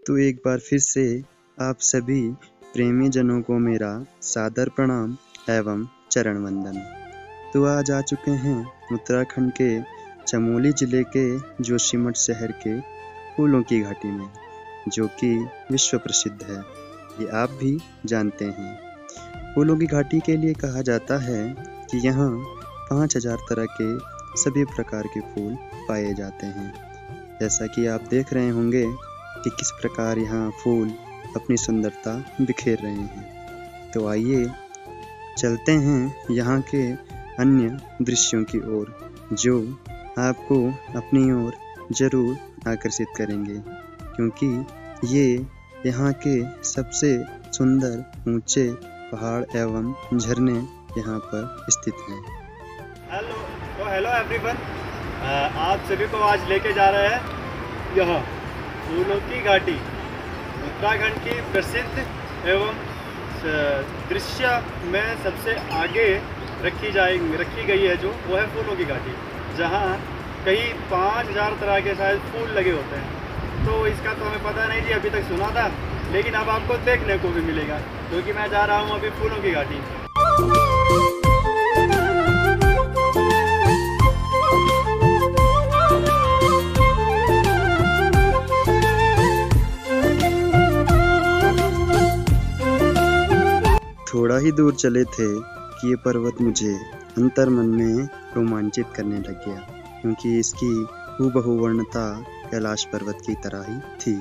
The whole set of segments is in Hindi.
तो एक बार फिर से आप सभी प्रेमी जनों को मेरा सादर प्रणाम एवं चरण वंदन। तो आज आ चुके हैं उत्तराखंड के चमोली जिले के जोशीमठ शहर के फूलों की घाटी में, जो कि विश्व प्रसिद्ध है, ये आप भी जानते हैं। फूलों की घाटी के लिए कहा जाता है कि यहाँ 5000 तरह के सभी प्रकार के फूल पाए जाते हैं। जैसा कि आप देख रहे होंगे कि किस प्रकार यहाँ फूल अपनी सुंदरता बिखेर रहे हैं। तो आइए चलते हैं यहाँ के अन्य दृश्यों की ओर, जो आपको अपनी ओर जरूर आकर्षित करेंगे, क्योंकि ये यहाँ के सबसे सुंदर ऊंचे पहाड़ एवं झरने यहाँ पर स्थित हैं। हेलो एवरीवन, आप सभी को आज लेके जा रहे हैं यहाँ फूलों की घाटी। उत्तराखंड की प्रसिद्ध एवं दृश्य में सबसे आगे रखी गई है जो वो है फूलों की घाटी, जहाँ कई 5000 तरह के शायद फूल लगे होते हैं। तो इसका तो हमें पता नहीं जी, अभी तक सुना था, लेकिन अब आपको देखने को भी मिलेगा, क्योंकि मैं जा रहा हूँ अभी फूलों की घाटी। थोड़ा ही दूर चले थे कि ये पर्वत मुझे अंतर्मन में रोमांचित करने लग गया, क्योंकि इसकी हूबहू वर्णता कैलाश पर्वत की तरह ही थी।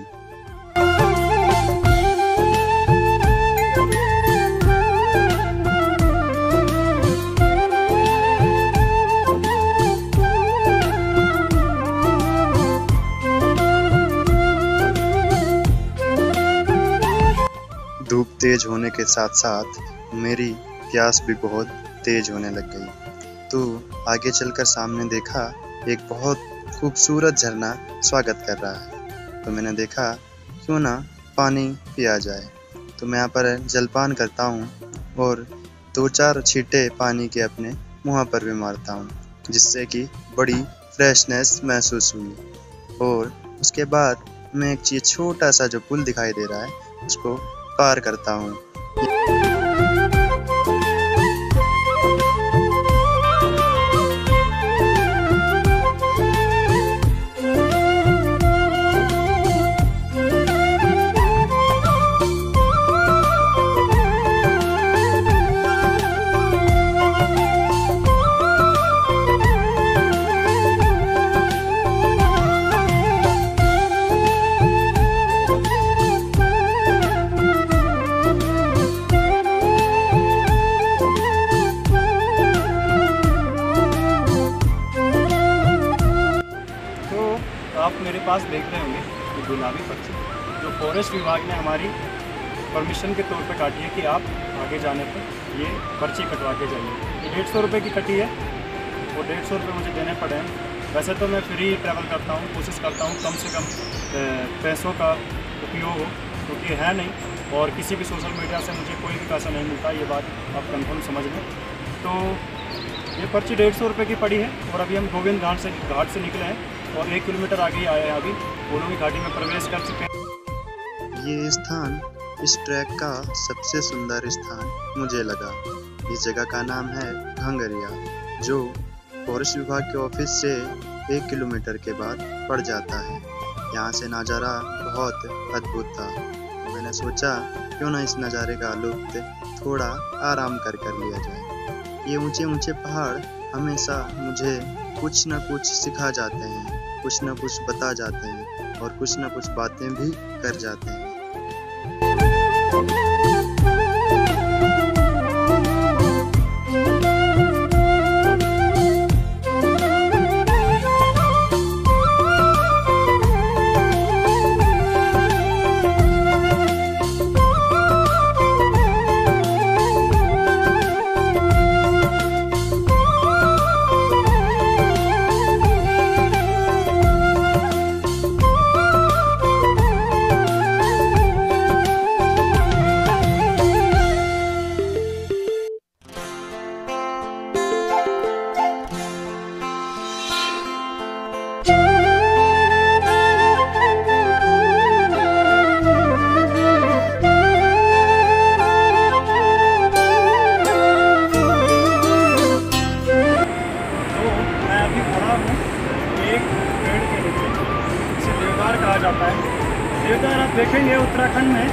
धूप तेज होने के साथ साथ मेरी प्यास भी बहुत तेज होने लग गई। तो आगे चलकर सामने देखा एक बहुत खूबसूरत झरना स्वागत कर रहा है। तो मैंने देखा क्यों ना पानी पिया जाए। तो मैं यहाँ पर जलपान करता हूँ और 2-4 छींटे पानी के अपने मुँह पर भी मारता हूँ, जिससे कि बड़ी फ्रेशनेस महसूस हुई। और उसके बाद मैं एक चीज़ छोटा सा जो पुल दिखाई दे रहा है उसको पार करता हूँ। आप मेरे पास देख रहे होंगे कि गुलाबी पर्ची जो फॉरेस्ट विभाग ने हमारी परमिशन के तौर पे काटी है कि आप आगे जाने पर ये पर्ची कटवा के जाइए। ये 150 रुपये की कटी है और 150 रुपये मुझे देने पड़े हैं। वैसे तो मैं फ्री ट्रैवल करता हूँ, कोशिश करता हूँ कम से कम पैसों का उपयोग हो, क्योंकि है नहीं, और किसी भी सोशल मीडिया से मुझे कोई भी पैसा नहीं मिलता, ये बात आप कंफर्म समझ लें। तो ये पर्ची 150 रुपये की पड़ी है और अभी हम गोविंद घाट से निकले हैं और 1 किलोमीटर आगे ही आए हैं, अभी फूलों की घाटी में प्रवेश कर चुके हैं। ये स्थान इस ट्रैक का सबसे सुंदर स्थान मुझे लगा। इस जगह का नाम है घंगरिया, जो फॉरेस्ट विभाग के ऑफिस से 1 किलोमीटर के बाद पड़ जाता है। यहाँ से नज़ारा बहुत अद्भुत था, तो मैंने सोचा क्यों ना इस नज़ारे का लुत्फ थोड़ा आराम कर लिया जाए। ये ऊंचे ऊंचे पहाड़ हमेशा मुझे कुछ न कुछ सिखा जाते हैं, कुछ न कुछ बता जाते हैं और कुछ न कुछ बातें भी कर जाते हैं। देवदार आप देखेंगे उत्तराखंड में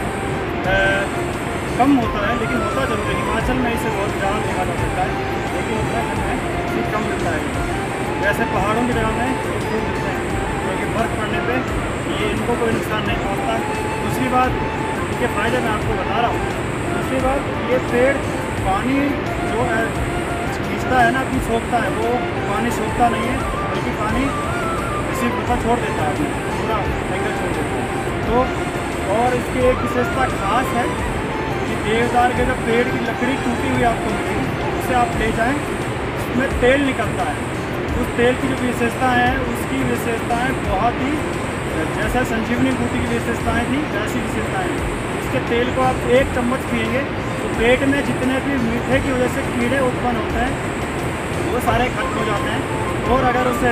कम होता है, लेकिन होता जरूर है। हिमाचल में इसे बहुत ज़्यादा देखा जा सकता है, लेकिन उत्तराखंड में ये कम मिलता है। वैसे पहाड़ों की जगह में ये फूल मिलते हैं, क्योंकि बर्फ़ पड़ने पे ये इनको कोई नुकसान नहीं पहुँचता। दूसरी बात, इनके फ़ायदे मैं आपको बता रहा हूँ। दूसरी बात, ये पेड़ पानी जो है खींचता है ना, अपनी सोखता है, वो पानी सोखता नहीं है, बल्कि पानी इसी प्रकार छोड़ देता है, अपने पूरा एंगल छोड़ देता है। तो और इसकी एक विशेषता खास है कि देवदार के जब पेड़ की लकड़ी टूटी हुई आपको मिलेगी, उसे आप ले जाएं, उसमें तेल निकलता है। उस तेल की जो विशेषताएँ हैं, उसकी विशेषताएँ बहुत ही, जैसा संजीवनी बूटी की विशेषताएँ थी वैसी विशेषताएँ हैं। इसके तेल को आप 1 चम्मच पिएंगे तो पेट में जितने भी मीठे की वजह से कीड़े उत्पन्न होते हैं वो सारे खत्म हो जाते हैं। और अगर उस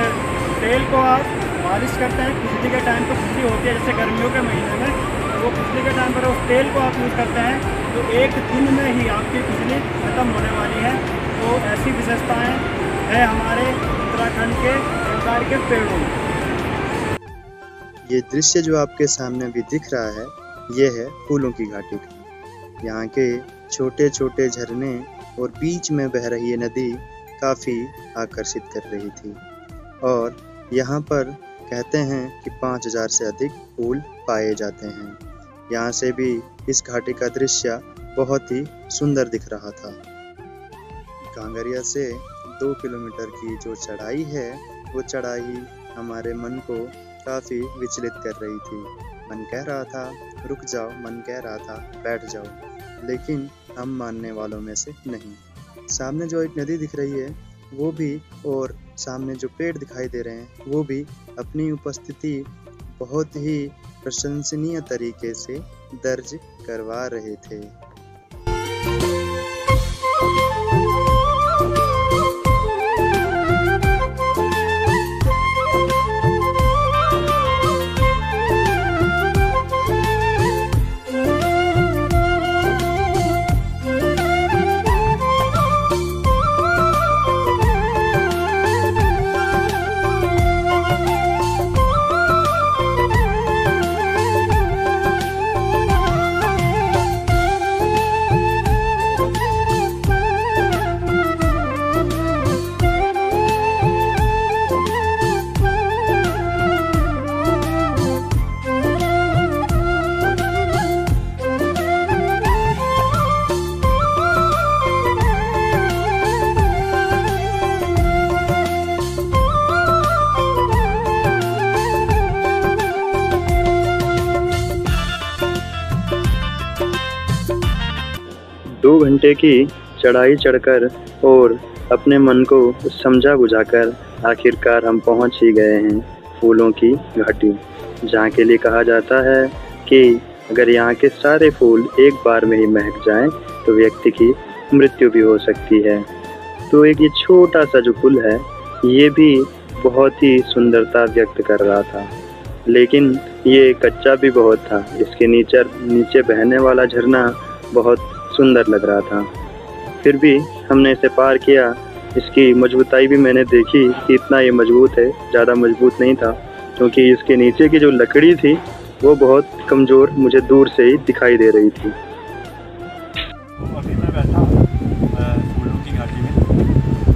तेल को आप मालिश करते हैं, खुजली के टाइम पर खुजली होती है, जैसे गर्मियों के महीने में, वो खुजली के टाइम पर उस तेल को आप यूज़ करते हैं तो 1 दिन में ही आपकी खुजली ख़त्म होने वाली है। तो ऐसी विशेषताएँ है हमारे उत्तराखंड के देवदार के पेड़ों में। ये दृश्य जो आपके सामने भी दिख रहा है, ये है फूलों की घाटी का। यहाँ के छोटे छोटे झरने और बीच में बह रही ये नदी काफ़ी आकर्षित कर रही थी। और यहाँ पर कहते हैं कि 5000 से अधिक फूल पाए जाते हैं। यहाँ से भी इस घाटी का दृश्य बहुत ही सुंदर दिख रहा था। कांगरिया से 2 किलोमीटर की जो चढ़ाई है, वो चढ़ाई हमारे मन को काफ़ी विचलित कर रही थी। मन कह रहा था रुक जाओ, मन कह रहा था बैठ जाओ, लेकिन हम मानने वालों में से नहीं। सामने जो एक नदी दिख रही है वो भी, और सामने जो पेड़ दिखाई दे रहे हैं वो भी अपनी उपस्थिति बहुत ही प्रशंसनीय तरीके से दर्ज करवा रहे थे। 2 घंटे की चढ़ाई चढ़कर और अपने मन को समझा बुझाकर आखिरकार हम पहुंच ही गए हैं फूलों की घाटी, जहां के लिए कहा जाता है कि अगर यहाँ के सारे फूल एक बार में ही महक जाएं तो व्यक्ति की मृत्यु भी हो सकती है। तो एक ये छोटा सा जो पुल है ये भी बहुत ही सुंदरता व्यक्त कर रहा था, लेकिन ये कच्चा भी बहुत था। इसके नीचे बहने वाला झरना बहुत सुंदर लग रहा था। फिर भी हमने इसे पार किया। इसकी मजबूताई भी मैंने देखी कि इतना ये मजबूत है, ज़्यादा मजबूत नहीं था, क्योंकि इसके नीचे की जो लकड़ी थी वो बहुत कमज़ोर मुझे दूर से ही दिखाई दे रही थी। अभी मैं बैठा हूँ फूलों की घाटी में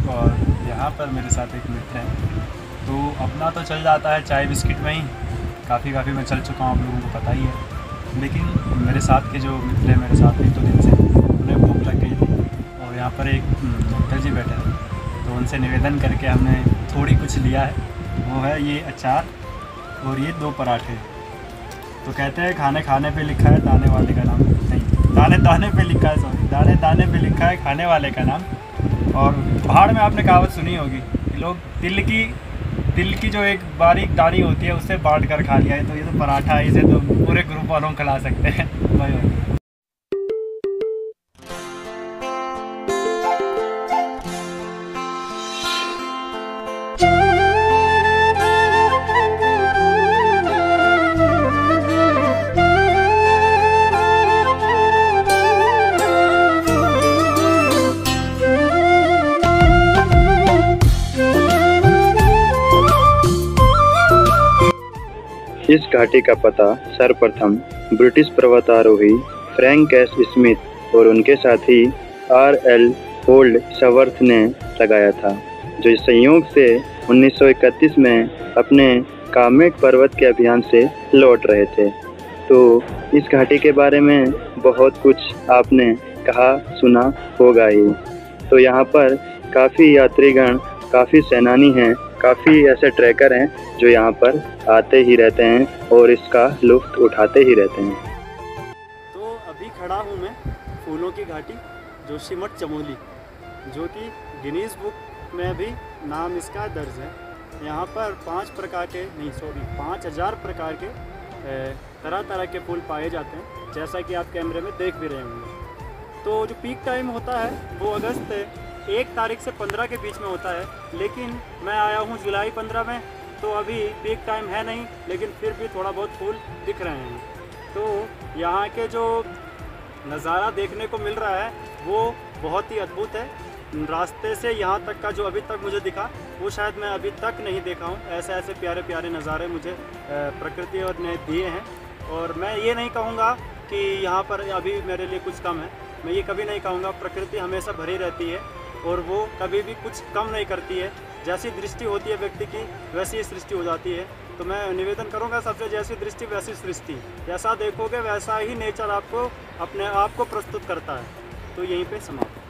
और यहाँ पर मेरे साथ एक मित्र है। तो अपना तो चल जाता है चाय बिस्किट में ही, काफ़ी मैं चल चुका हूँ, आप लोगों को पता ही है। लेकिन मेरे साथ के जो मित्र हैं, मेरे साथ 1-2 दिन से उन्हें भूख लग गई थी और यहाँ पर एक अंकल जी बैठे थे, तो उनसे निवेदन करके हमने थोड़ी कुछ लिया है। वो है ये अचार और ये 2 पराठे। तो कहते हैं खाने खाने पे लिखा है दाने वाले का नाम, नहीं दाने दाने पे लिखा है, सॉरी दाने दाने पे लिखा है खाने वाले का नाम। और पहाड़ में आपने कहावत सुनी होगी कि लोग तिल की जो एक बारीक दानी होती है उससे बांट कर खा लिया है। तो ये तो पराठा है, इसे तो पूरे ग्रुप वालों को खिला सकते हैं। भाई इस घाटी का पता सर्वप्रथम ब्रिटिश पर्वतारोही फ्रैंक एस स्मिथ और उनके साथी R.L. होल्ड सवर्थ ने लगाया था, जो संयोग से 1931 में अपने कामेट पर्वत के अभियान से लौट रहे थे। तो इस घाटी के बारे में बहुत कुछ आपने कहा सुना होगा ही। तो यहाँ पर काफ़ी यात्रीगण, काफ़ी सेनानी हैं, काफ़ी ऐसे ट्रैकर हैं जो यहाँ पर आते ही रहते हैं और इसका लुत्फ़ उठाते ही रहते हैं। तो अभी खड़ा हूँ मैं फूलों की घाटी जोशीमठ चमोली, जो कि गिनीज बुक में भी नाम इसका दर्ज है। यहाँ पर 5,000 प्रकार के तरह तरह के फूल पाए जाते हैं, जैसा कि आप कैमरे में देख भी रहे होंगे। तो जो पीक टाइम होता है वो अगस्त 1 तारीख से 15 के बीच में होता है, लेकिन मैं आया हूँ जुलाई 15 में, तो अभी पीक टाइम है नहीं, लेकिन फिर भी थोड़ा बहुत फूल दिख रहे हैं। तो यहाँ के जो नज़ारा देखने को मिल रहा है वो बहुत ही अद्भुत है। रास्ते से यहाँ तक का जो अभी तक मुझे दिखा वो शायद मैं अभी तक नहीं देखा हूँ। ऐसे ऐसे प्यारे प्यारे नज़ारे मुझे प्रकृति और ने दिए हैं, और मैं ये नहीं कहूँगा कि यहाँ पर अभी मेरे लिए कुछ कम है। मैं ये कभी नहीं कहूँगा। प्रकृति हमेशा भरी रहती है और वो कभी भी कुछ कम नहीं करती है। जैसी दृष्टि होती है व्यक्ति की, वैसी सृष्टि हो जाती है। तो मैं निवेदन करूँगा सबसे, जैसी दृष्टि वैसी सृष्टि, जैसा देखोगे वैसा ही नेचर आपको अपने आप को प्रस्तुत करता है। तो यहीं पे समाप्त।